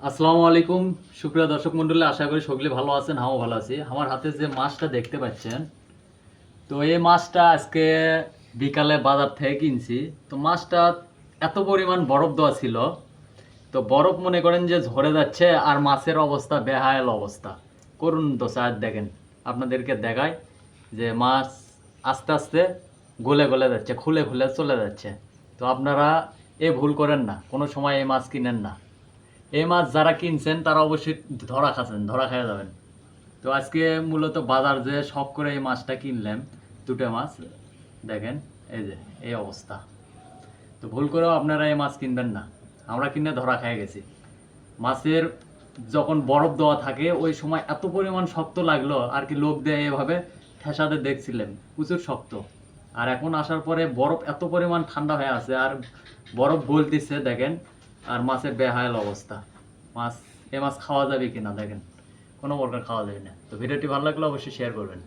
আসসালামু আলাইকুম সুপ্রিয় দর্শক মণ্ডলী, আশা করি সকলে ভালো আছেন। আমিও ভালো আছি। আমার হাতে যে মাছটা দেখতে পাচ্ছেন, তো এই মাছটা আজকে বিকালে বাজার থেকে কিনছি। তো মাছটা এত পরিমাণ বরফ দেওয়া ছিল, তো বরফ মনে করেন যে ঝরে যাচ্ছে, আর মাছের অবস্থা বেহায়াল অবস্থা, করুন দশা। আর দেখেন, আপনাদেরকে দেখায় যে মাছ আস্তে আস্তে গলে গলে যাচ্ছে, খুলে খুলে চলে যাচ্ছে। তো আপনারা এ ভুল করেন না, কোনো সময় এই মাছ কিনেন না। এই মাছ যারা কিনছেন তারা অবশ্যই ধরা খাচ্ছেন, ধরা খেয়ে যাবেন। তো আজকে মূলত বাজার যে শখ করে এই মাছটা কিনলাম, দুটো মাছ দেখেন, এই যে এই অবস্থা। তো ভুল করেও আপনারা এই মাছ কিনবেন না, আমরা কিনে ধরা খেয়ে গেছি। মাছের যখন বরফ দেওয়া থাকে ওই সময় এত পরিমাণ শক্ত লাগলো, আর কি লোক দিয়ে এভাবে ঠেসাতে দেখছিলেন, প্রচুর শক্ত। আর এখন আসার পরে বরফ এত পরিমাণ ঠান্ডা হয়ে আছে, আর বরফ গলতেছে দেখেন। আর মাছের বেহায়াল অবস্থা। মাছ, এ মাছ খাওয়া যাবে কিনা দেখেন, কোনো প্রকার খাওয়া যাবে না। তো ভিডিওটি ভালো লাগলে অবশ্যই শেয়ার করবেন।